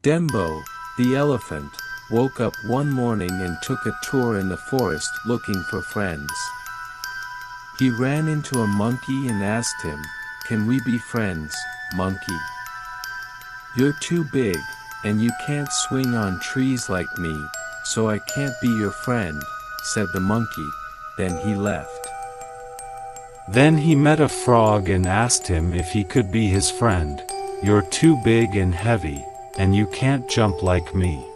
Dembo, the elephant, woke up one morning and took a tour in the forest looking for friends. He ran into a monkey and asked him, "Can we be friends, monkey? You're too big, and you can't swing on trees like me, so I can't be your friend," said the monkey. Then he left. Then he met a frog and asked him if he could be his friend. "You're too big and heavy, and you can't jump like me."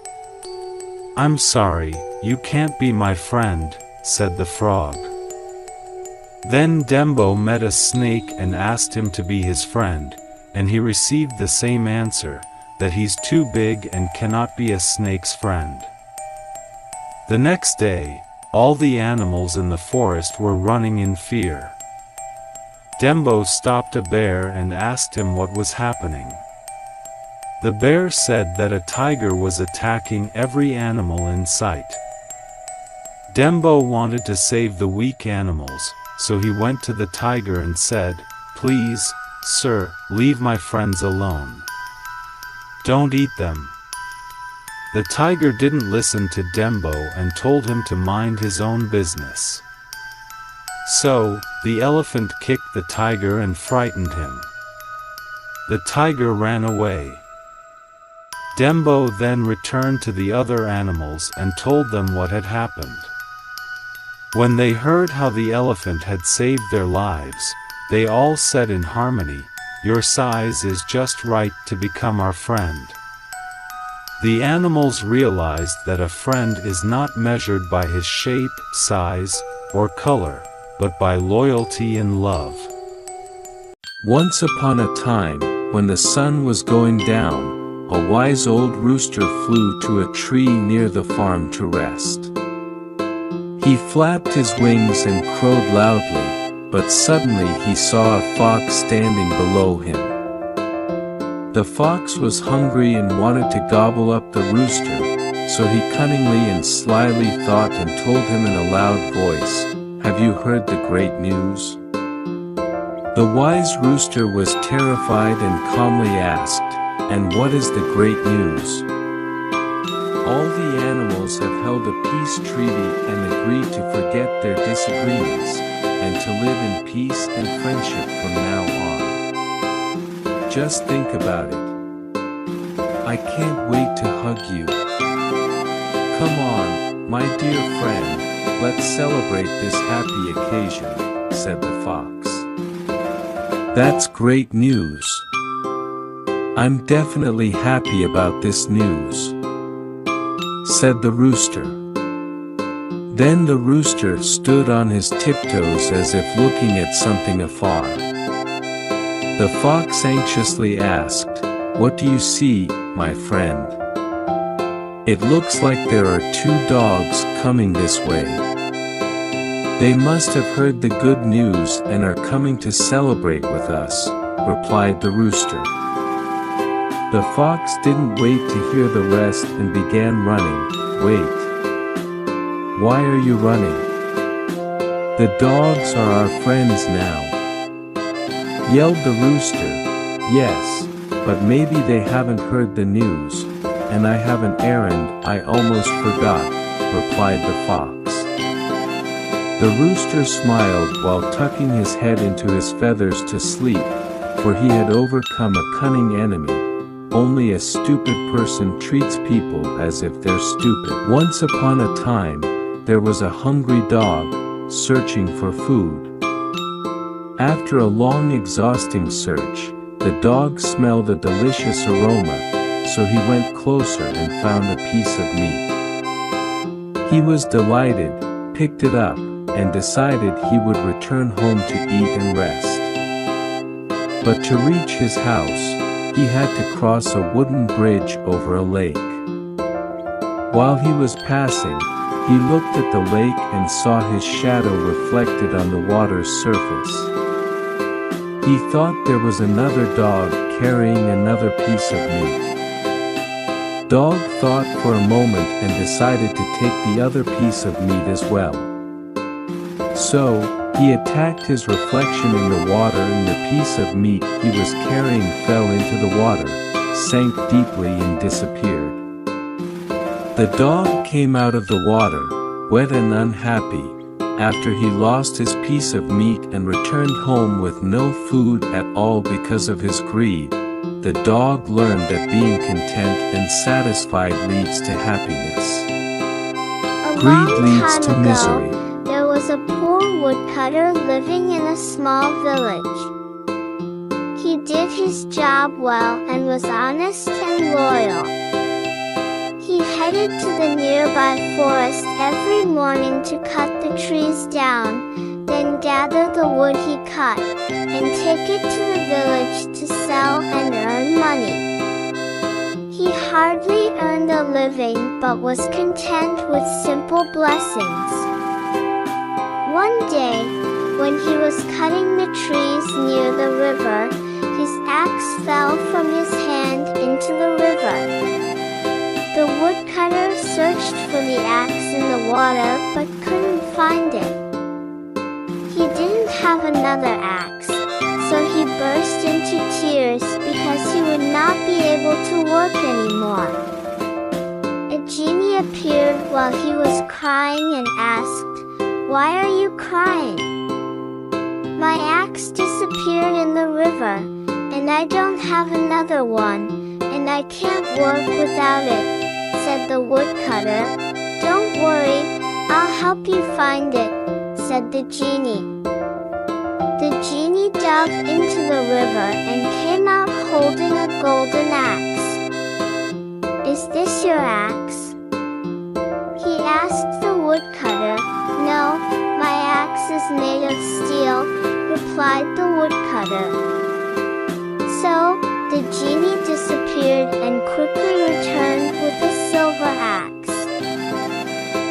"I'm sorry, you can't be my friend," said the frog. Then Dembo met a snake and asked him to be his friend, and he received the same answer, that he's too big and cannot be a snake's friend. The next day, all the animals in the forest were running in fear. Dembo stopped a bear and asked him what was happening. The bear said that a tiger was attacking every animal in sight. Dembo wanted to save the weak animals, so he went to the tiger and said, "Please, sir, leave my friends alone. Don't eat them." The tiger didn't listen to Dembo and told him to mind his own business. So, the elephant kicked the tiger and frightened him. The tiger ran away. Dembo then returned to the other animals and told them what had happened. When they heard how the elephant had saved their lives, they all said in harmony, "Your size is just right to become our friend." The animals realized that a friend is not measured by his shape, size, or color, but by loyalty and love. Once upon a time, when the sun was going down, a wise old rooster flew to a tree near the farm to rest. He flapped his wings and crowed loudly, but suddenly he saw a fox standing below him. The fox was hungry and wanted to gobble up the rooster, so he cunningly and slyly thought and told him in a loud voice, "Have you heard the great news?" The wise rooster was terrified and calmly asked, "And what is the great news?" "All the animals have held a peace treaty and agreed to forget their disagreements, and to live in peace and friendship from now on. Just think about it. I can't wait to hug you. Come on, my dear friend, let's celebrate this happy occasion," said the fox. "That's great news. I'm definitely happy about this news," said the rooster. Then the rooster stood on his tiptoes as if looking at something afar. The fox anxiously asked, "What do you see, my friend?" "It looks like there are two dogs coming this way. They must have heard the good news and are coming to celebrate with us," replied the rooster. The fox didn't wait to hear the rest and began running. "Wait. Why are you running? The dogs are our friends now," yelled the rooster. "Yes, but maybe they haven't heard the news, and I have an errand I almost forgot," replied the fox. The rooster smiled while tucking his head into his feathers to sleep, for he had overcome a cunning enemy. Only a stupid person treats people as if they're stupid. Once upon a time, there was a hungry dog, searching for food. After a long exhausting search, the dog smelled a delicious aroma, so he went closer and found a piece of meat. He was delighted, picked it up, and decided he would return home to eat and rest. But to reach his house, he had to cross a wooden bridge over a lake. While he was passing, he looked at the lake and saw his shadow reflected on the water's surface. He thought there was another dog carrying another piece of meat. Dog thought for a moment and decided to take the other piece of meat as well. So, he attacked his reflection in the water and the piece of meat he was carrying fell into the water, sank deeply and disappeared. The dog came out of the water, wet and unhappy, after he lost his piece of meat and returned home with no food at all because of his greed. The dog learned that being content and satisfied leads to happiness. Greed leads to misery. There was a poor woodcutter living in a small village. He did his job well and was honest and loyal. He headed to the nearby forest every morning to cut the trees down, then gather the wood he cut, and take it to the village to sell and earn money. He hardly earned a living but was content with simple blessings. One day, when he was cutting the trees near the river, his axe fell from his hand into the river. The woodcutter searched for the axe in the water but couldn't find it. He didn't have another axe, so he burst into tears because he would not be able to work anymore. A genie appeared while he was crying and asked, "Why are you crying?" "My axe disappeared in the river, and I don't have another one, and I can't work without it," said the woodcutter. "Don't worry, I'll help you find it," said the genie. The genie dug into the river and came out holding a golden axe. "Is this your axe?" he asked the woodcutter. "No, my axe is made of steel," replied the woodcutter. So, the genie disappeared and quickly returned with a silver axe.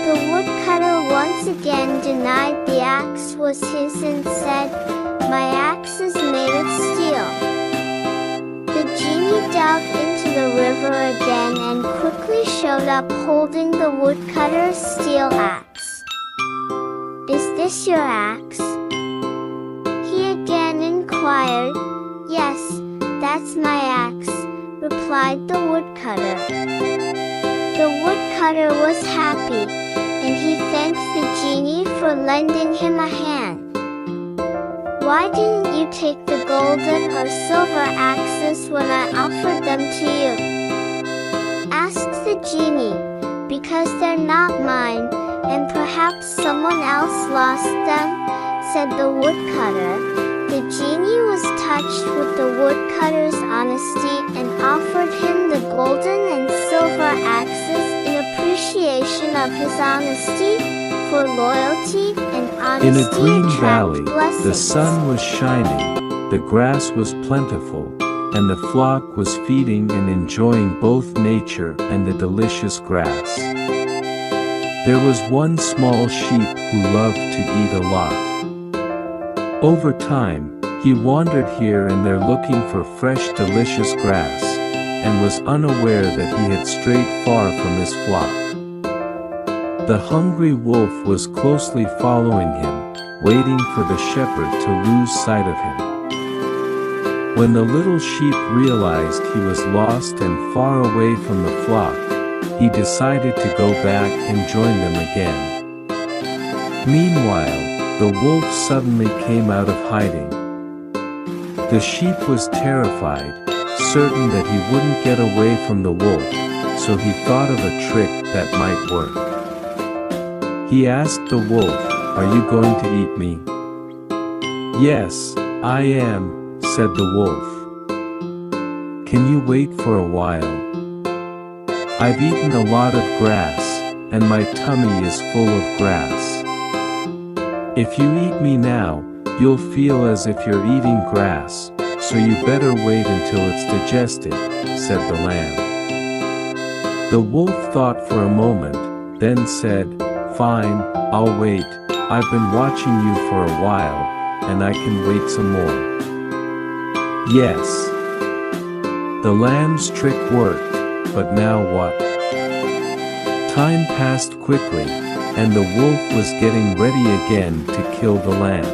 The woodcutter once again denied the axe was his and said, "My axe is made of steel." The genie dug into the river again and quickly showed up holding the woodcutter's steel axe. "Is this your axe?" he again inquired. "Yes, that's my axe," replied the woodcutter. The woodcutter was happy, and he thanked the genie for lending him a hand. "Why didn't you take the golden or silver axes when I offered them to you?" asked the genie. "Because they're not mine, and perhaps someone else lost them," said the woodcutter. The genie was touched with the woodcutter's honesty and offered him the golden and silver axes in appreciation of his honesty, for loyalty and honesty In a green attract valley, blessings. the sun was shining, the grass was plentiful, and the flock was feeding and enjoying both nature and the delicious grass. There was one small sheep who loved to eat a lot. Over time, he wandered here and there looking for fresh delicious grass, and was unaware that he had strayed far from his flock. The hungry wolf was closely following him, waiting for the shepherd to lose sight of him. When the little sheep realized he was lost and far away from the flock, he decided to go back and join them again. Meanwhile, the wolf suddenly came out of hiding. The sheep was terrified, certain that he wouldn't get away from the wolf, so he thought of a trick that might work. He asked the wolf, "Are you going to eat me?" "Yes, I am," said the wolf. "Can you wait for a while? I've eaten a lot of grass, and my tummy is full of grass. If you eat me now, you'll feel as if you're eating grass, so you better wait until it's digested," said the lamb. The wolf thought for a moment, then said, "Fine, I'll wait. I've been watching you for a while, and I can wait some more." Yes. The lamb's trick worked, but now what? Time passed quickly, and the wolf was getting ready again to kill the lamb.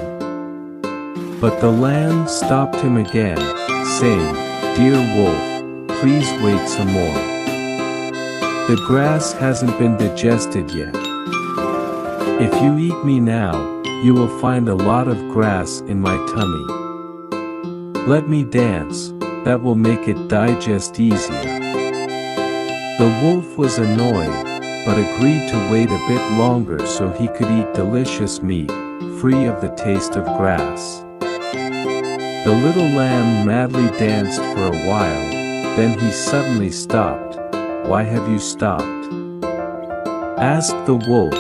But the lamb stopped him again, saying, "Dear wolf, please wait some more. The grass hasn't been digested yet. If you eat me now, you will find a lot of grass in my tummy. Let me dance, that will make it digest easier." The wolf was annoyed, but agreed to wait a bit longer so he could eat delicious meat, free of the taste of grass. The little lamb madly danced for a while, then he suddenly stopped. "Why have you stopped?" asked the wolf.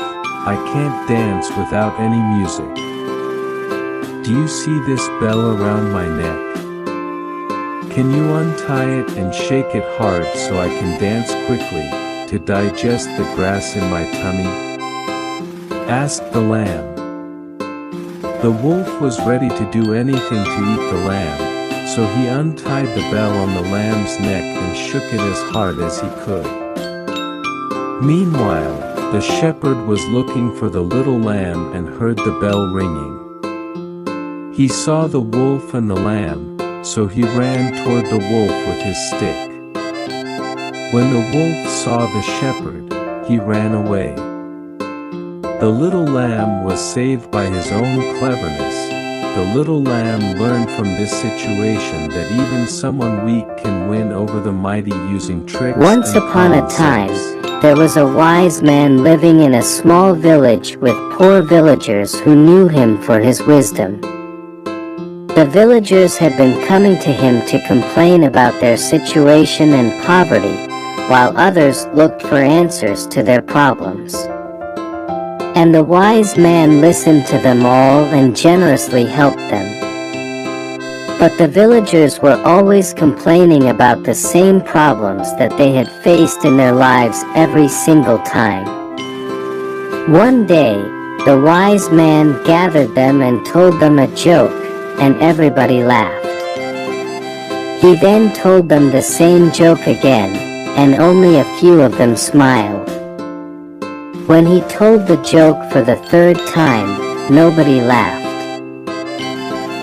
"I can't dance without any music. Do you see this bell around my neck? Can you untie it and shake it hard so I can dance quickly, to digest the grass in my tummy?" asked the lamb. The wolf was ready to do anything to eat the lamb, so he untied the bell on the lamb's neck and shook it as hard as he could. Meanwhile, the shepherd was looking for the little lamb and heard the bell ringing. He saw the wolf and the lamb, so he ran toward the wolf with his stick. When the wolf saw the shepherd, he ran away. The little lamb was saved by his own cleverness. The little lamb learned from this situation that even someone weak can win over the mighty using tricks. Once upon a time, there was a wise man living in a small village with poor villagers who knew him for his wisdom. The villagers had been coming to him to complain about their situation and poverty, while others looked for answers to their problems. And the wise man listened to them all and generously helped them. But the villagers were always complaining about the same problems that they had faced in their lives every single time. One day, the wise man gathered them and told them a joke, and everybody laughed. He then told them the same joke again, and only a few of them smiled. When he told the joke for the third time, nobody laughed.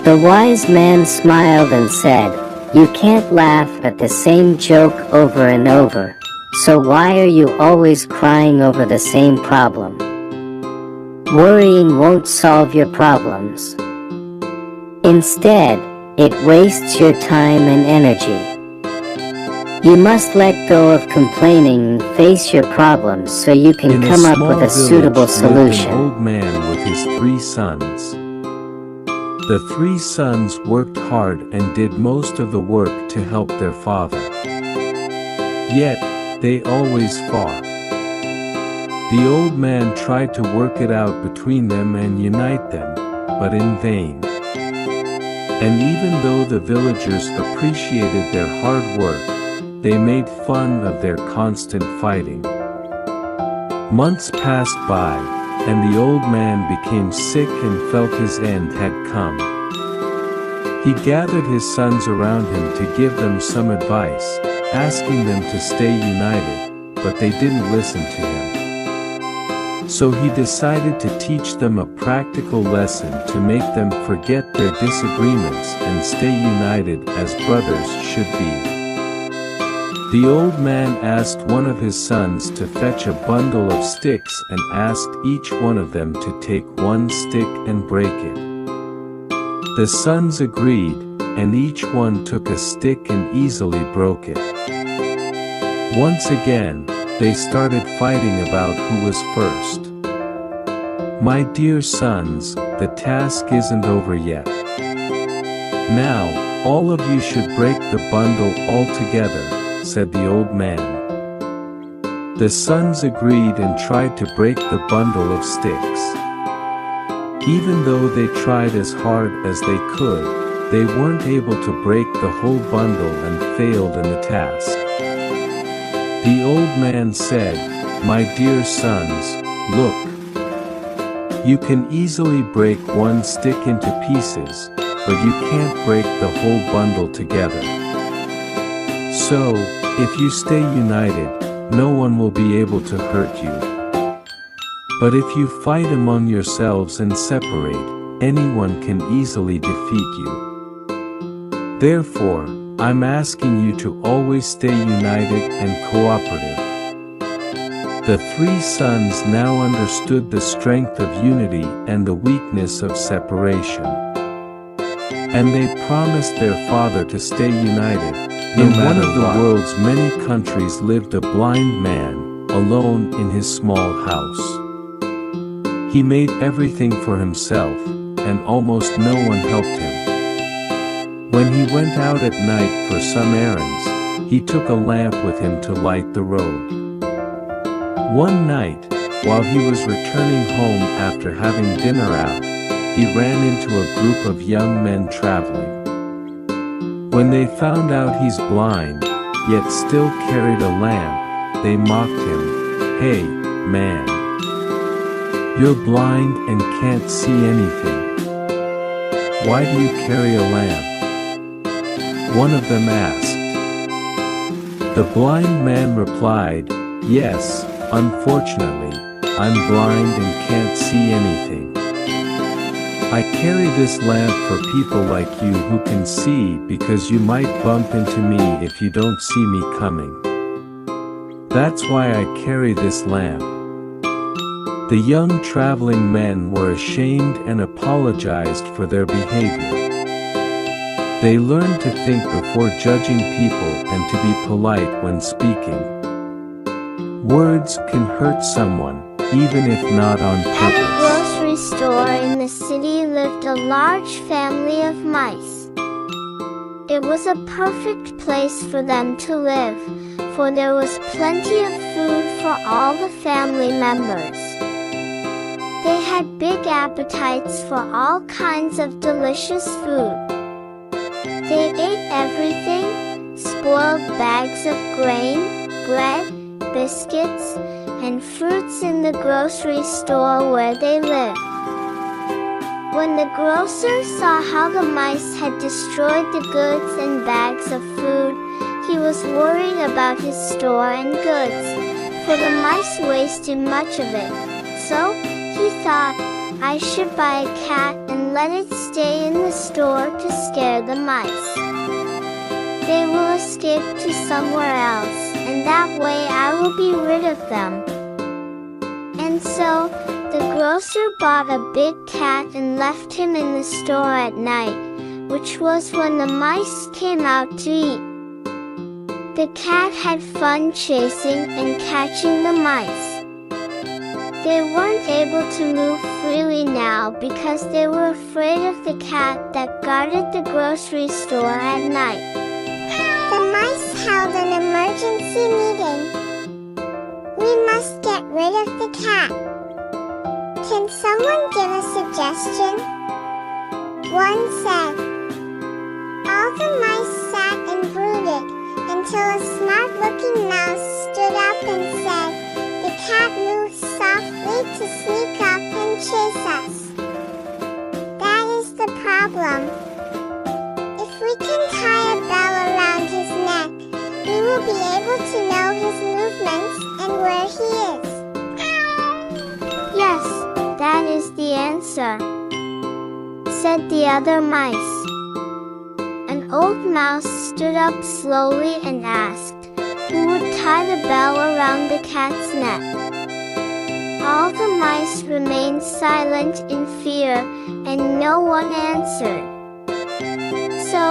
The wise man smiled and said, "You can't laugh at the same joke over and over, so why are you always crying over the same problem? Worrying won't solve your problems. Instead, it wastes your time and energy. You must let go of complaining and face your problems so you can come up with a suitable solution." An old man with his 3 sons. The 3 sons worked hard and did most of the work to help their father. Yet, they always fought. The old man tried to work it out between them and unite them, but in vain. And even though the villagers appreciated their hard work, they made fun of their constant fighting. Months passed by, and the old man became sick and felt his end had come. He gathered his sons around him to give them some advice, asking them to stay united, but they didn't listen to him. So he decided to teach them a practical lesson to make them forget their disagreements and stay united as brothers should be. The old man asked one of his sons to fetch a bundle of sticks and asked each one of them to take 1 stick and break it. The sons agreed, and each one took a stick and easily broke it. Once again, they started fighting about who was first. "My dear sons, the task isn't over yet. Now, all of you should break the bundle all together," said the old man. The sons agreed and tried to break the bundle of sticks. Even though they tried as hard as they could, they weren't able to break the whole bundle and failed in the task. The old man said, "My dear sons, look. You can easily break 1 stick into pieces, but you can't break the whole bundle together. So, if you stay united, no one will be able to hurt you. But if you fight among yourselves and separate, anyone can easily defeat you. Therefore, I'm asking you to always stay united and cooperative." The three sons now understood the strength of unity and the weakness of separation. And they promised their father to stay united. In one of the world's many countries lived a blind man, alone in his small house. He made everything for himself, and almost no one helped him. When he went out at night for some errands, he took a lamp with him to light the road. One night, while he was returning home after having dinner out, he ran into a group of young men traveling. When they found out he's blind, yet still carried a lamp, they mocked him. "Hey, man! You're blind and can't see anything. Why do you carry a lamp?" One of them asked. The blind man replied, "Yes, unfortunately, I'm blind and can't see anything. I carry this lamp for people like you who can see because you might bump into me if you don't see me coming. That's why I carry this lamp." The young traveling men were ashamed and apologized for their behavior. They learned to think before judging people and to be polite when speaking. Words can hurt someone, even if not on purpose. At a grocery store in the city lived a large family of mice. It was a perfect place for them to live, for there was plenty of food for all the family members. They had big appetites for all kinds of delicious food. They ate everything: spoiled bags of grain, bread, biscuits, and fruits in the grocery store where they lived. When the grocer saw how the mice had destroyed the goods and bags of food, he was worried about his store and goods, for the mice wasted much of it. So, he thought, "I should buy a cat and let it stay in the store to scare the mice. They will escape to somewhere else, and that way I will be rid of them." And so, the grocer bought a big cat and left him in the store at night, which was when the mice came out to eat. The cat had fun chasing and catching the mice. They weren't able to move freely now because they were afraid of the cat that guarded the grocery store at night. The mice held an emergency meeting. "We must get rid of the cat. Can someone give a suggestion?" One said. All the mice sat and brooded until a smart-looking mouse stood up and said, "The cat moves softly to sneak up and chase us. That is the problem. If we can tie a bell around his neck, we will be able to know his movements and where he is." "Yes, that is the answer," said the other mice. An old mouse stood up slowly and asked, "Who would tie the bell around the cat's neck?" All the mice remained silent in fear, and no one answered. So,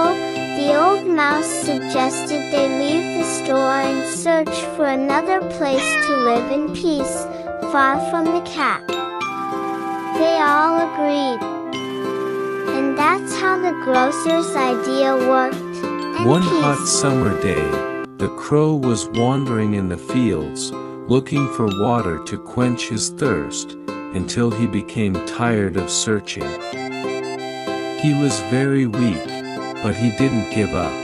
the old mouse suggested they leave the store and search for another place to live in peace, far from the cat. They all agreed. And that's how the grocer's idea worked. And One peace. hot summer day, the crow was wandering in the fields, looking for water to quench his thirst, until he became tired of searching. He was very weak, but he didn't give up.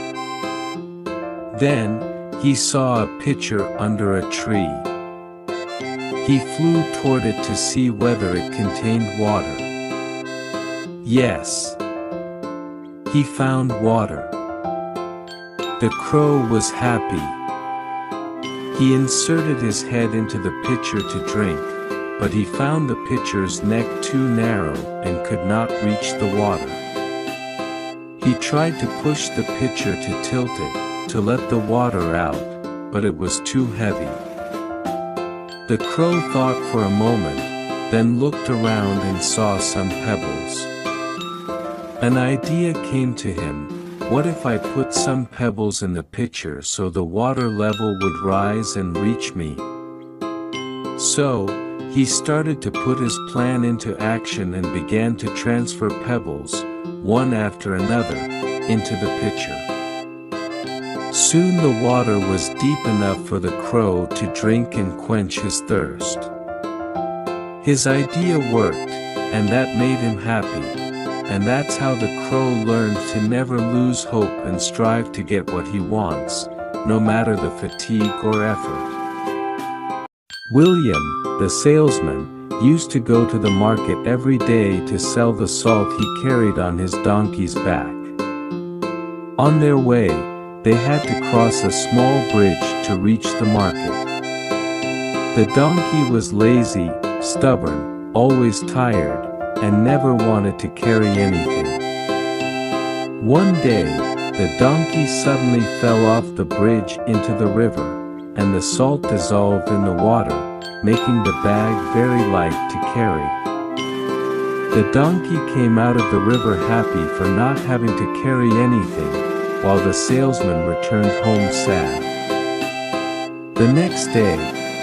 Then, he saw a pitcher under a tree. He flew toward it to see whether it contained water. Yes, he found water. The crow was happy. He inserted his head into the pitcher to drink, but he found the pitcher's neck too narrow and could not reach the water. He tried to push the pitcher to tilt it, to let the water out, but it was too heavy. The crow thought for a moment, then looked around and saw some pebbles. An idea came to him. What if I put some pebbles in the pitcher so the water level would rise and reach me? So, he started to put his plan into action and began to transfer pebbles, one after another, into the pitcher. Soon the water was deep enough for the crow to drink and quench his thirst. His idea worked, and that made him happy, and that's how the crow learned to never lose hope and strive to get what he wants, no matter the fatigue or effort. William, the salesman, used to go to the market every day to sell the salt he carried on his donkey's back. On their way, they had to cross a small bridge to reach the market. The donkey was lazy, stubborn, always tired, and never wanted to carry anything. One day, the donkey suddenly fell off the bridge into the river, and the salt dissolved in the water, making the bag very light to carry. The donkey came out of the river happy for not having to carry anything, while the salesman returned home sad. The next day,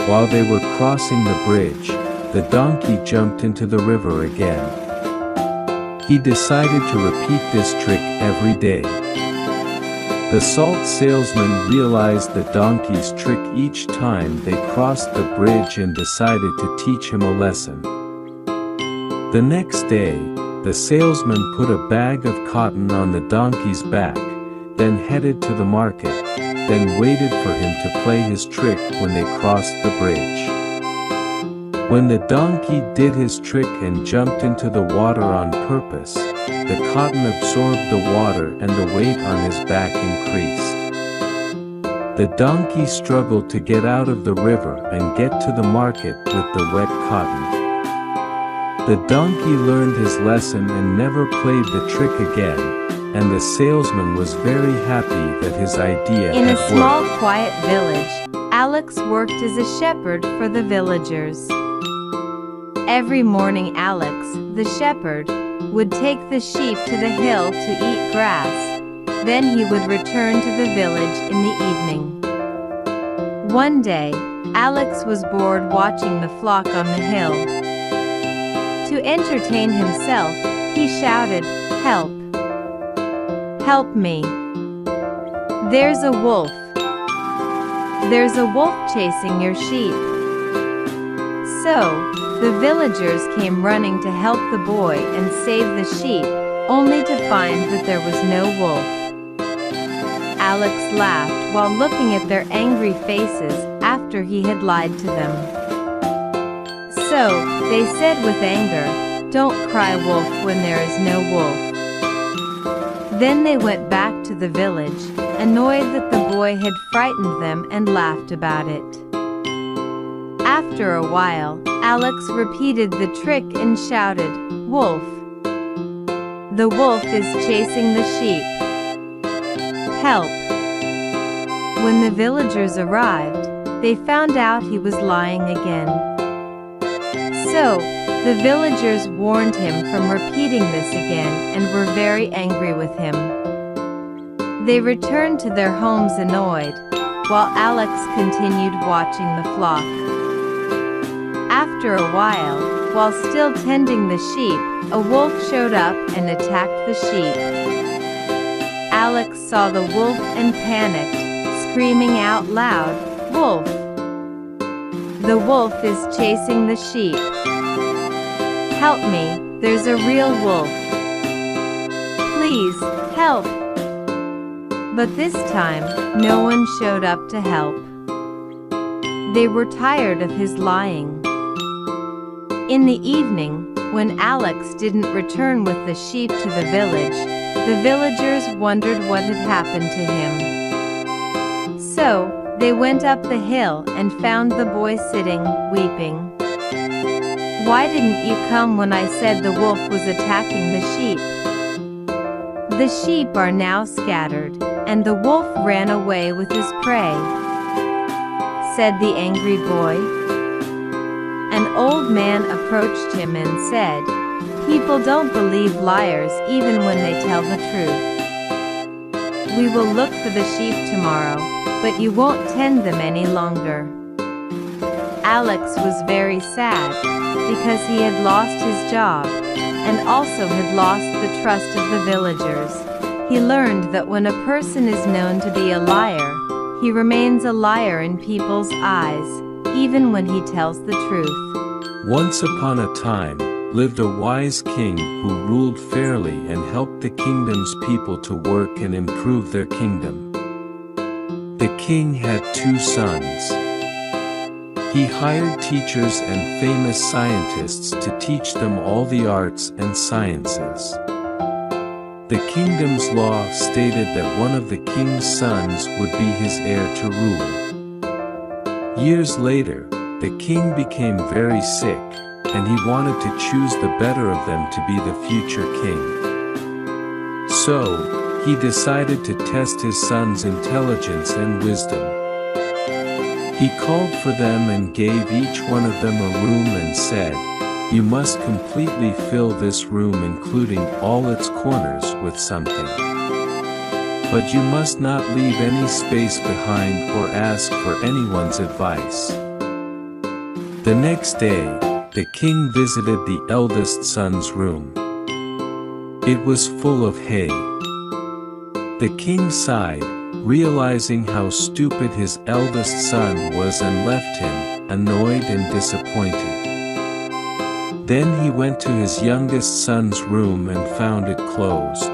while they were crossing the bridge, the donkey jumped into the river again. He decided to repeat this trick every day. The salt salesman realized the donkey's trick each time they crossed the bridge and decided to teach him a lesson. The next day, the salesman put a bag of cotton on the donkey's back, then headed to the market, then waited for him to play his trick when they crossed the bridge. When the donkey did his trick and jumped into the water on purpose, the cotton absorbed the water and the weight on his back increased. The donkey struggled to get out of the river and get to the market with the wet cotton. The donkey learned his lesson and never played the trick again, and the salesman was very happy that his idea In had a small, worked. quiet village, Alex worked as a shepherd for the villagers. Every morning Alex, the shepherd, would take the sheep to the hill to eat grass. Then he would return to the village in the evening. One day, Alex was bored watching the flock on the hill. To entertain himself, he shouted, "Help! Help me! There's a wolf! There's a wolf chasing your sheep!" So, the villagers came running to help the boy and save the sheep, only to find that there was no wolf. Alex laughed while looking at their angry faces after he had lied to them. So, they said with anger, "Don't cry wolf when there is no wolf." Then they went back to the village, annoyed that the boy had frightened them and laughed about it. After a while, Alex repeated the trick and shouted, "Wolf! The wolf is chasing the sheep! Help!" When the villagers arrived, they found out he was lying again. So, the villagers warned him from repeating this again and were very angry with him. They returned to their homes annoyed, while Alex continued watching the flock. After a while still tending the sheep, a wolf showed up and attacked the sheep. Alex saw the wolf and panicked, screaming out loud, "Wolf! The wolf is chasing the sheep! Help me, there's a real wolf! Please, help!" But this time, no one showed up to help. They were tired of his lying. In the evening, when Alex didn't return with the sheep to the villagers wondered what had happened to him. So, they went up the hill and found the boy sitting, weeping. "Why didn't you come when I said the wolf was attacking the sheep?" The sheep are now scattered, and the wolf ran away with his prey," said the angry boy. An old man approached him and said, "People don't believe liars even when they tell the truth. We will look for the sheep tomorrow, but you won't tend them any longer." Alex was very sad, because he had lost his job, and also had lost the trust of the villagers. He learned that when a person is known to be a liar, he remains a liar in people's eyes, even when he tells the truth. Once upon a time, lived a wise king who ruled fairly and helped the kingdom's people to work and improve their kingdom. The king had 2 sons. He hired teachers and famous scientists to teach them all the arts and sciences. The kingdom's law stated that one of the king's sons would be his heir to rule. Years later, the king became very sick, and he wanted to choose the better of them to be the future king. So, he decided to test his son's intelligence and wisdom. He called for them and gave each one of them a room and said, "You must completely fill this room including all its corners with something. But you must not leave any space behind or ask for anyone's advice." The next day, the king visited the eldest son's room. It was full of hay. The king sighed, realizing how stupid his eldest son was, and left him, annoyed and disappointed. Then he went to his youngest son's room and found it closed.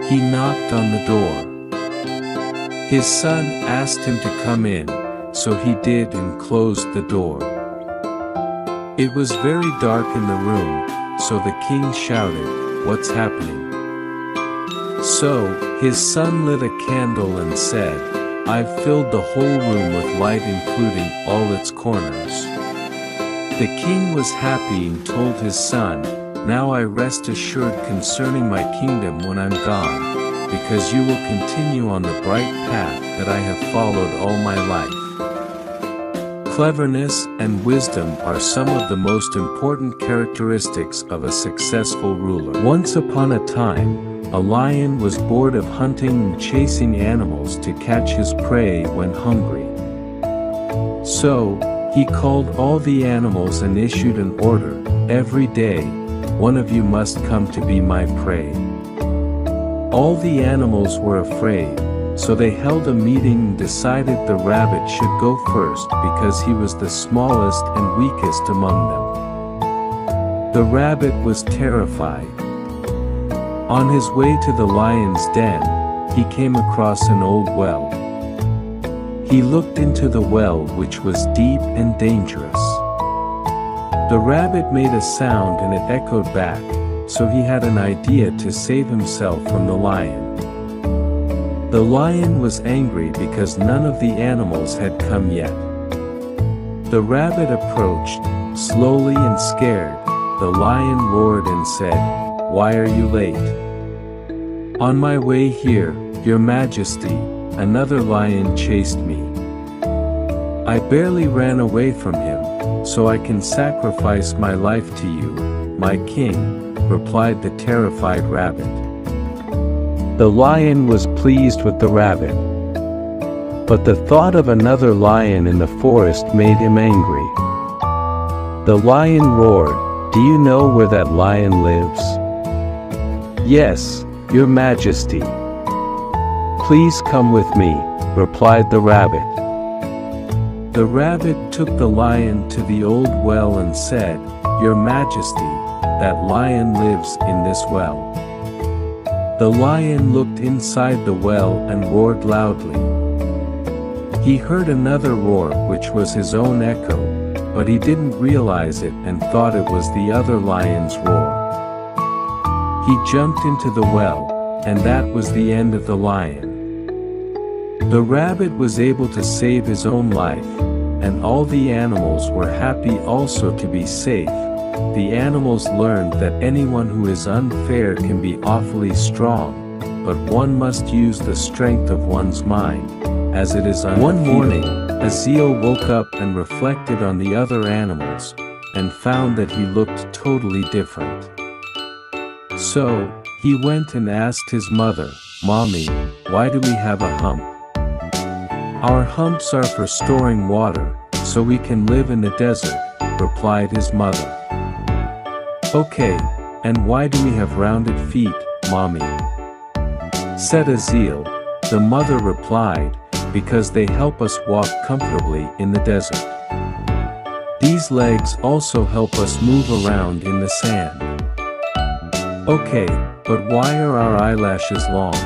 He knocked on the door. His son asked him to come in, so he did and closed the door. It was very dark in the room, so the king shouted, "What's happening?" So, his son lit a candle and said, "I've filled the whole room with light including all its corners." The king was happy and told his son, "Now I rest assured concerning my kingdom when I'm gone, because you will continue on the bright path that I have followed all my life." Cleverness and wisdom are some of the most important characteristics of a successful ruler. Once upon a time, a lion was bored of hunting and chasing animals to catch his prey when hungry. So, he called all the animals and issued an order, "Every day, one of you must come to be my prey." All the animals were afraid, so they held a meeting and decided the rabbit should go first because he was the smallest and weakest among them. The rabbit was terrified. On his way to the lion's den, he came across an old well. He looked into the well, which was deep and dangerous. The rabbit made a sound and it echoed back, so he had an idea to save himself from the lion. The lion was angry because none of the animals had come yet. The rabbit approached, slowly and scared. The lion roared and said, "Why are you late?" "On my way here, Your Majesty, another lion chased me. I barely ran away from him, so I can sacrifice my life to you, my king," replied the terrified rabbit. The lion was pleased with the rabbit. But the thought of another lion in the forest made him angry. The lion roared, "Do you know where that lion lives?" "Yes, Your Majesty." "Please come with me," replied the rabbit. The rabbit took the lion to the old well and said, "Your Majesty, that lion lives in this well." The lion looked inside the well and roared loudly. He heard another roar, which was his own echo, but he didn't realize it and thought it was the other lion's roar. He jumped into the well, and that was the end of the lion. The rabbit was able to save his own life, and all the animals were happy also to be safe, the animals learned that anyone who is unfair can be awfully strong, but one must use the strength of one's mind, as it is undefeatable. One morning, Aziel woke up and reflected on the other animals, and found that he looked totally different. So, he went and asked his mother, "Mommy, why do we have a hump?" "Our humps are for storing water, so we can live in the desert," replied his mother. "Okay, and why do we have rounded feet, Mommy?" said Aziel. The mother replied, "Because they help us walk comfortably in the desert. These legs also help us move around in the sand." "Okay, but why are our eyelashes long?"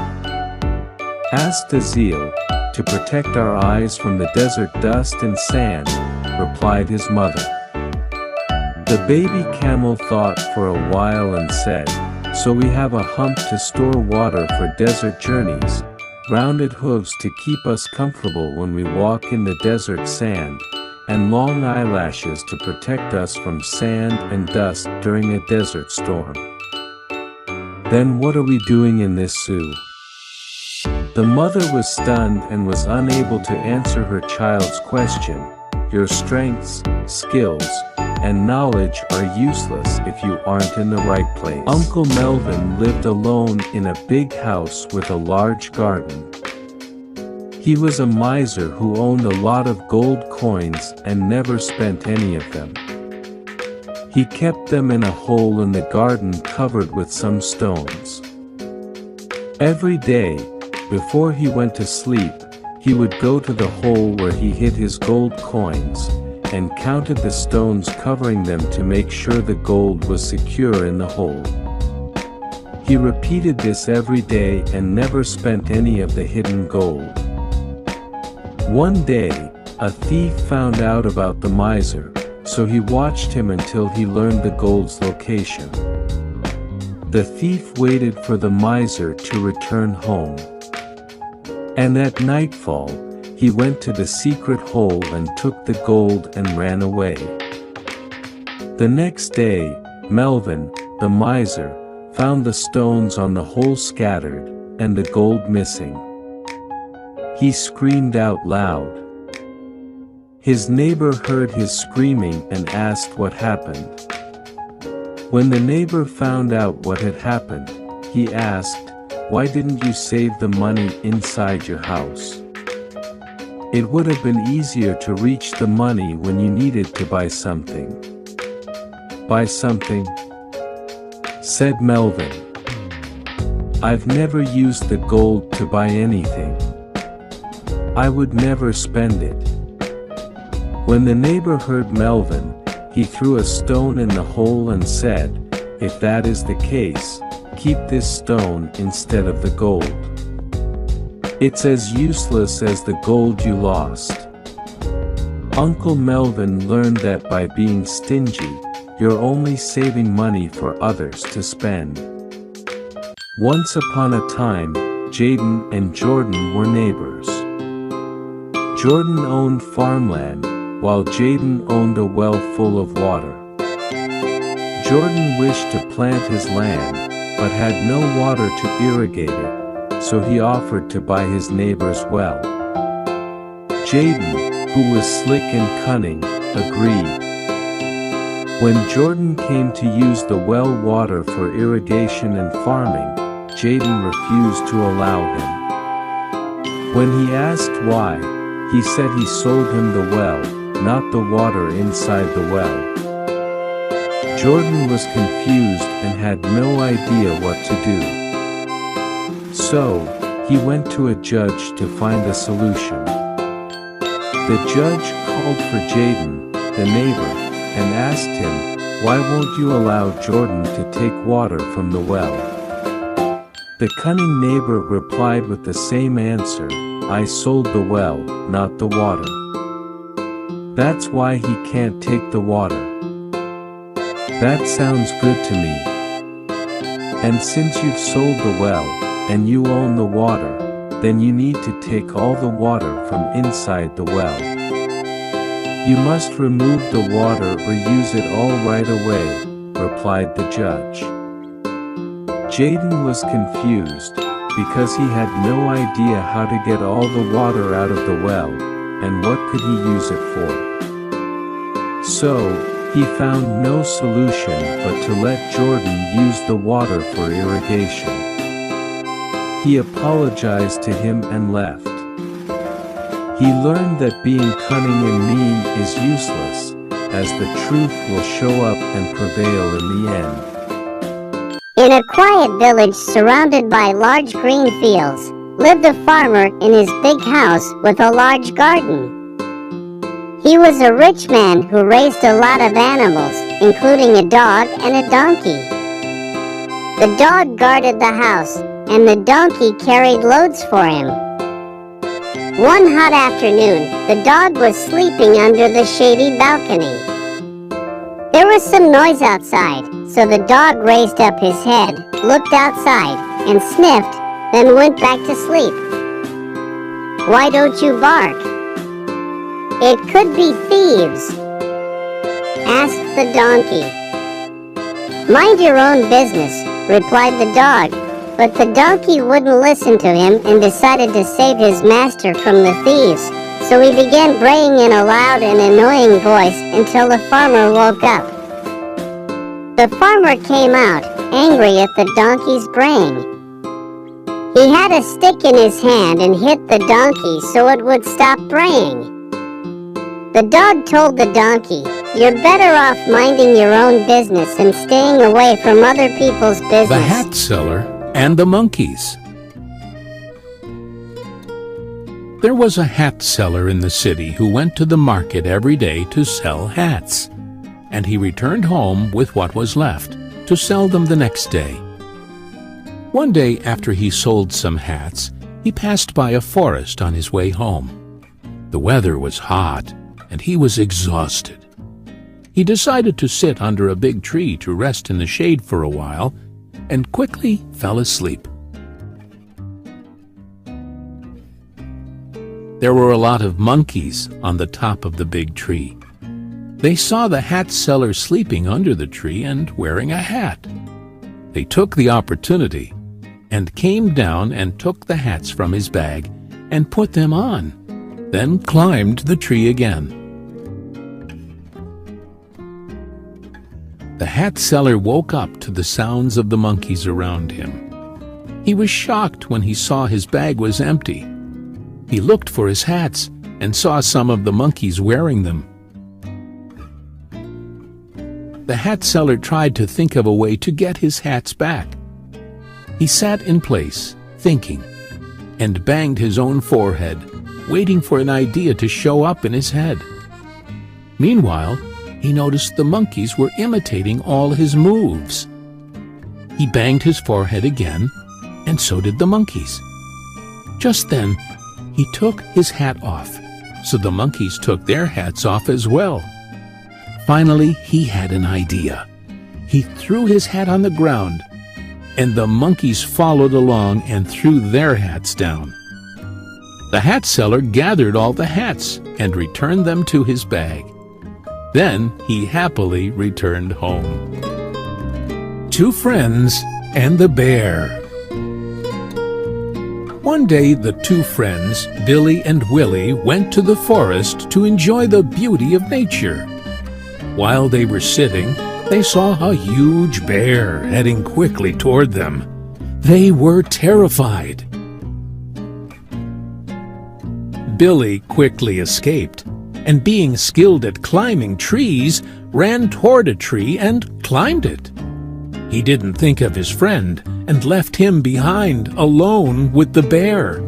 asked Aziel. "To protect our eyes from the desert dust and sand," replied his mother. The baby camel thought for a while and said, "So we have a hump to store water for desert journeys, rounded hooves to keep us comfortable when we walk in the desert sand, and long eyelashes to protect us from sand and dust during a desert storm. Then what are we doing in this zoo?" The mother was stunned and was unable to answer her child's question. Your strengths, skills, and knowledge are useless if you aren't in the right place. Uncle Melvin lived alone in a big house with a large garden. He was a miser who owned a lot of gold coins and never spent any of them. He kept them in a hole in the garden covered with some stones. Every day, before he went to sleep, he would go to the hole where he hid his gold coins, and counted the stones covering them to make sure the gold was secure in the hole. He repeated this every day and never spent any of the hidden gold. One day, a thief found out about the miser, so he watched him until he learned the gold's location. The thief waited for the miser to return home. And at nightfall, he went to the secret hole and took the gold and ran away. The next day, Melvin, the miser, found the stones on the hole scattered, and the gold missing. He screamed out loud. His neighbor heard his screaming and asked what happened. When the neighbor found out what had happened, he asked, "Why didn't you save the money inside your house? It would have been easier to reach the money when you needed to buy something." "Buy something?" said Melvin. "I've never used the gold to buy anything. I would never spend it." When the neighbor heard Melvin, he threw a stone in the hole and said, "If that is the case, keep this stone instead of the gold. It's as useless as the gold you lost." Uncle Melvin learned that by being stingy, you're only saving money for others to spend. Once upon a time, Jaden and Jordan were neighbors. Jordan owned farmland, while Jaden owned a well full of water. Jordan wished to plant his land, but had no water to irrigate it, so he offered to buy his neighbor's well. Jaden, who was slick and cunning, agreed. When Jordan came to use the well water for irrigation and farming, Jaden refused to allow him. When he asked why, he said he sold him the well, not the water inside the well. Jordan was confused and had no idea what to do. So, he went to a judge to find a solution. The judge called for Jaden, the neighbor, and asked him, "Why won't you allow Jordan to take water from the well?" The cunning neighbor replied with the same answer, "I sold the well, not the water. That's why he can't take the water." "That sounds good to me. And since you've sold the well, and you own the water, then you need to take all the water from inside the well. You must remove the water or use it all right away, replied the judge. Jaden was confused, because he had no idea how to get all the water out of the well, and what could he use it for. So, he found no solution but to let Jordan use the water for irrigation. He apologized to him and left. He learned that being cunning and mean is useless, as the truth will show up and prevail in the end. In a quiet village surrounded by large green fields, lived a farmer in his big house with a large garden. He was a rich man who raised a lot of animals, including a dog and a donkey. The dog guarded the house, and the donkey carried loads for him. One hot afternoon, the dog was sleeping under the shady balcony. There was some noise outside, so the dog raised up his head, looked outside, and sniffed, then went back to sleep. "Why don't you bark?" "It could be thieves," asked the donkey. "Mind your own business," replied the dog, but the donkey wouldn't listen to him and decided to save his master from the thieves. So he began braying in a loud and annoying voice until the farmer woke up. The farmer came out, angry at the donkey's braying. He had a stick in his hand and hit the donkey so it would stop braying. The dog told the donkey, "You're better off minding your own business and staying away from other people's business." The Hat Seller and the Monkeys. There was a hat seller in the city who went to the market every day to sell hats, and he returned home with what was left to sell them the next day. One day after he sold some hats, he passed by a forest on his way home. The weather was hot, and he was exhausted. He decided to sit under a big tree to rest in the shade for a while, and quickly fell asleep. There were a lot of monkeys on the top of the big tree. They saw the hat seller sleeping under the tree and wearing a hat. They took the opportunity and came down and took the hats from his bag and put them on, then climbed the tree again. The hat seller woke up to the sounds of the monkeys around him. He was shocked when he saw his bag was empty. He looked for his hats and saw some of the monkeys wearing them. The hat seller tried to think of a way to get his hats back. He sat in place, thinking, and banged his own forehead, waiting for an idea to show up in his head. Meanwhile, he noticed the monkeys were imitating all his moves. He banged his forehead again, and so did the monkeys. Just then, he took his hat off, so the monkeys took their hats off as well. Finally, he had an idea. He threw his hat on the ground, and the monkeys followed along and threw their hats down. The hat seller gathered all the hats and returned them to his bag. Then he happily returned home. Two Friends and the Bear. One day the two friends, Billy and Willie, went to the forest to enjoy the beauty of nature. While they were sitting, they saw a huge bear heading quickly toward them. They were terrified. Billy quickly escaped, and being skilled at climbing trees, ran toward a tree and climbed it. He didn't think of his friend and left him behind, alone with the bear.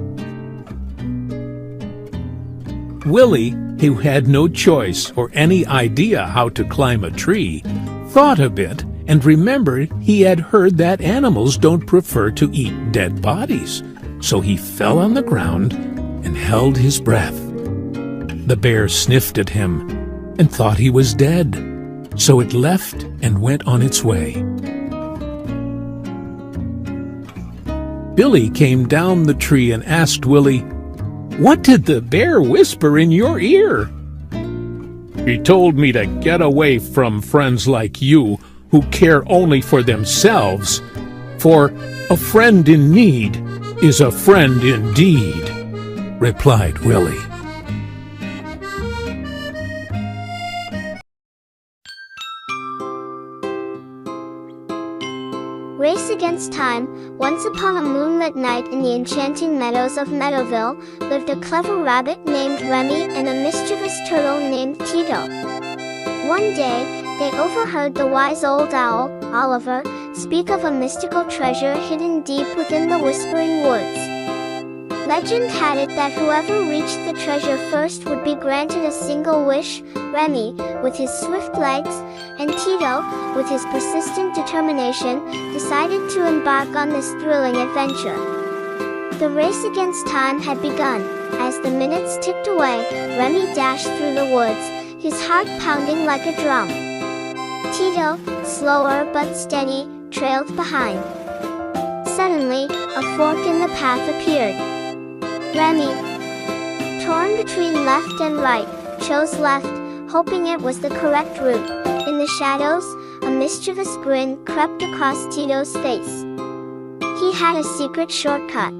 Willie, who had no choice or any idea how to climb a tree, thought a bit and remembered he had heard that animals don't prefer to eat dead bodies, so he fell on the ground and held his breath. The bear sniffed at him and thought he was dead, so it left and went on its way. Billy came down the tree and asked Willie, "What did the bear whisper in your ear?" "He told me to get away from friends like you, who care only for themselves, for a friend in need is a friend indeed," replied Willie. Race Against Time. Once upon a moonlit night in the enchanting meadows of Meadowville, lived a clever rabbit named Remy and a mischievous turtle named Tito. One day, they overheard the wise old owl, Oliver, speak of a mystical treasure hidden deep within the Whispering Woods. Legend had it that whoever reached the treasure first would be granted a single wish. Remy, with his swift legs, and Tito, with his persistent determination, decided to embark on this thrilling adventure. The race against time had begun. As the minutes ticked away, Remy dashed through the woods, his heart pounding like a drum. Tito, slower but steady, trailed behind. Suddenly, a fork in the path appeared. Remy, torn between left and right, chose left, hoping it was the correct route. In the shadows, a mischievous grin crept across Tito's face. He had a secret shortcut.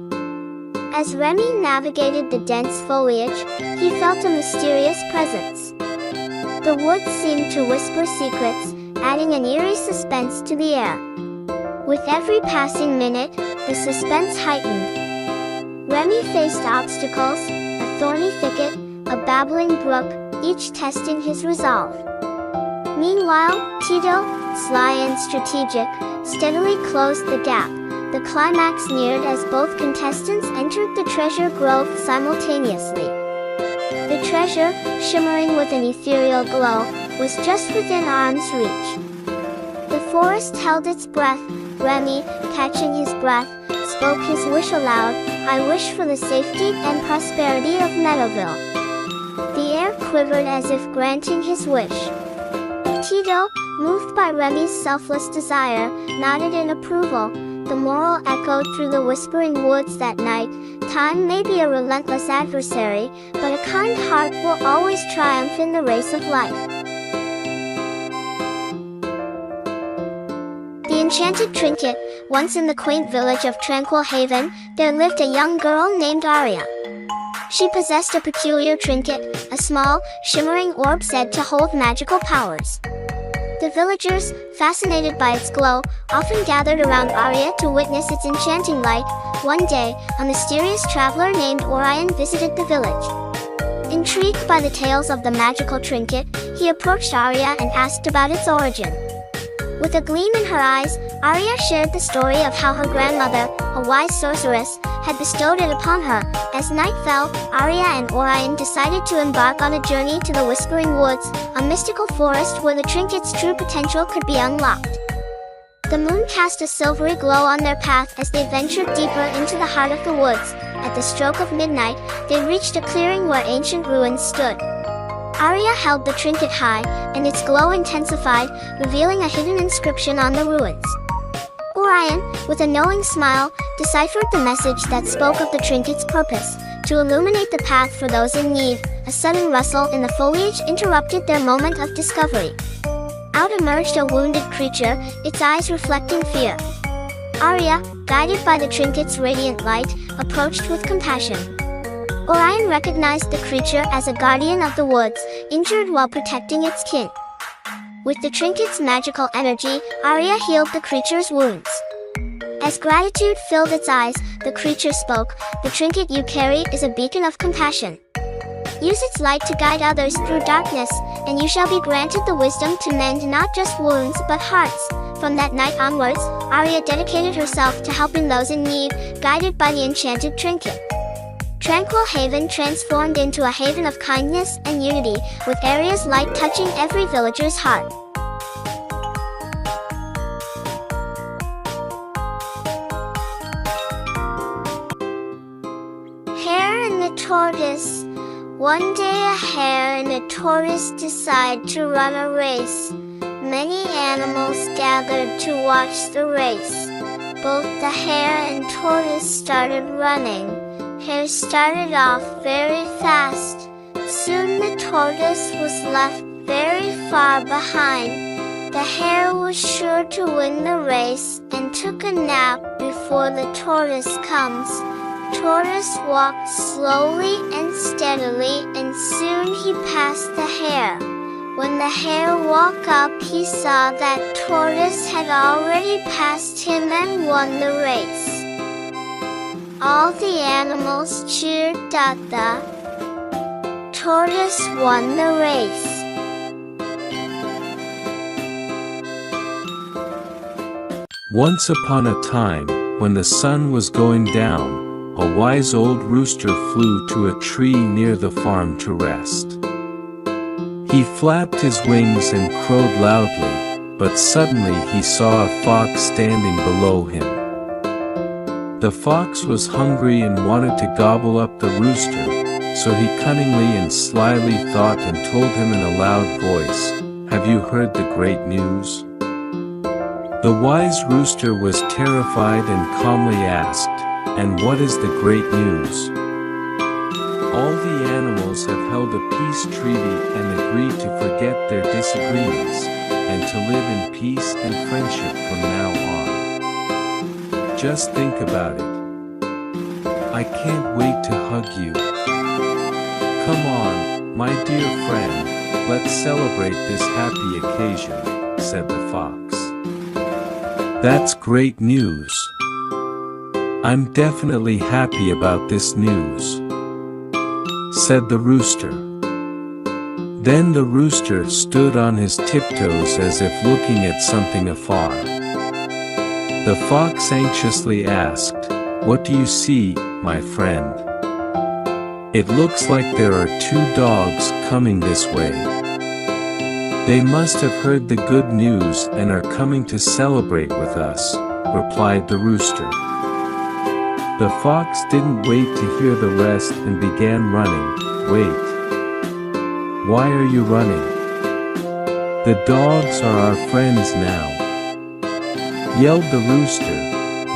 As Remy navigated the dense foliage, he felt a mysterious presence. The woods seemed to whisper secrets, adding an eerie suspense to the air. With every passing minute, the suspense heightened. Remy faced obstacles, a thorny thicket, a babbling brook, each testing his resolve. Meanwhile, Tito, sly and strategic, steadily closed the gap. The climax neared as both contestants entered the treasure grove simultaneously. The treasure, shimmering with an ethereal glow, was just within arm's reach. The forest held its breath. Remy, catching his breath, spoke his wish aloud, "I wish for the safety and prosperity of Meadowville." The air quivered as if granting his wish. Tito, moved by Remy's selfless desire, nodded in approval. The moral echoed through the Whispering Woods that night. Time may be a relentless adversary, but a kind heart will always triumph in the race of life. The Enchanted Trinket. Once in the quaint village of Tranquil Haven, there lived a young girl named Aria. She possessed a peculiar trinket, a small, shimmering orb said to hold magical powers. The villagers, fascinated by its glow, often gathered around Aria to witness its enchanting light. One day, a mysterious traveler named Orion visited the village. Intrigued by the tales of the magical trinket, he approached Aria and asked about its origin. With a gleam in her eyes, Aria shared the story of how her grandmother, a wise sorceress, had bestowed it upon her. As night fell, Aria and Orion decided to embark on a journey to the Whispering Woods, a mystical forest where the trinket's true potential could be unlocked. The moon cast a silvery glow on their path as they ventured deeper into the heart of the woods. At the stroke of midnight, they reached a clearing where ancient ruins stood. Aria held the trinket high, and its glow intensified, revealing a hidden inscription on the ruins. Orion, with a knowing smile, deciphered the message that spoke of the trinket's purpose, to illuminate the path for those in need. A sudden rustle in the foliage interrupted their moment of discovery. Out emerged a wounded creature, its eyes reflecting fear. Aria, guided by the trinket's radiant light, approached with compassion. Orion recognized the creature as a guardian of the woods, injured while protecting its kin. With the trinket's magical energy, Aria healed the creature's wounds. As gratitude filled its eyes, the creature spoke, "The trinket you carry is a beacon of compassion. Use its light to guide others through darkness, and you shall be granted the wisdom to mend not just wounds but hearts." From that night onwards, Aria dedicated herself to helping those in need, guided by the enchanted trinket. Tranquil Haven transformed into a haven of kindness and unity, with Aria's light touching every villager's heart. Hare and the Tortoise. One day a hare and a tortoise decide to run a race. Many animals gathered to watch the race. Both the hare and tortoise started running. Hare started off very fast. Soon the tortoise was left very far behind. The hare was sure to win the race and took a nap before the tortoise comes. Tortoise walked slowly and steadily, and soon he passed the hare. When the hare woke up, he saw that tortoise had already passed him and won the race. All the animals cheered that the tortoise won the race. Once upon a time, when the sun was going down, a wise old rooster flew to a tree near the farm to rest. He flapped his wings and crowed loudly, but suddenly he saw a fox standing below him. The fox was hungry and wanted to gobble up the rooster, so he cunningly and slyly thought and told him in a loud voice, "Have you heard the great news?" The wise rooster was terrified and calmly asked, "And what is the great news?" All the animals have held a peace treaty and agreed to forget their disagreements, and to live in peace and friendship from now on. Just think about it. I can't wait to hug you. Come on, my dear friend, let's celebrate this happy occasion, said the fox. That's great news. I'm definitely happy about this news, said the rooster. Then the rooster stood on his tiptoes as if looking at something afar. The fox anxiously asked, "What do you see, my friend?" "It looks like there are 2 dogs coming this way. They must have heard the good news and are coming to celebrate with us," replied the rooster. The fox didn't wait to hear the rest and began running. "Wait. Why are you running? The dogs are our friends now," yelled the rooster.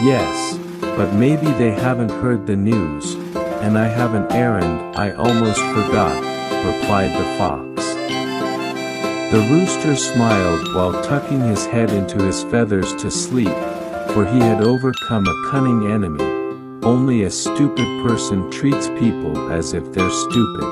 "Yes, but maybe they haven't heard the news, and I have an errand I almost forgot," replied the fox. The rooster smiled while tucking his head into his feathers to sleep, for he had overcome a cunning enemy. Only a stupid person treats people as if they're stupid.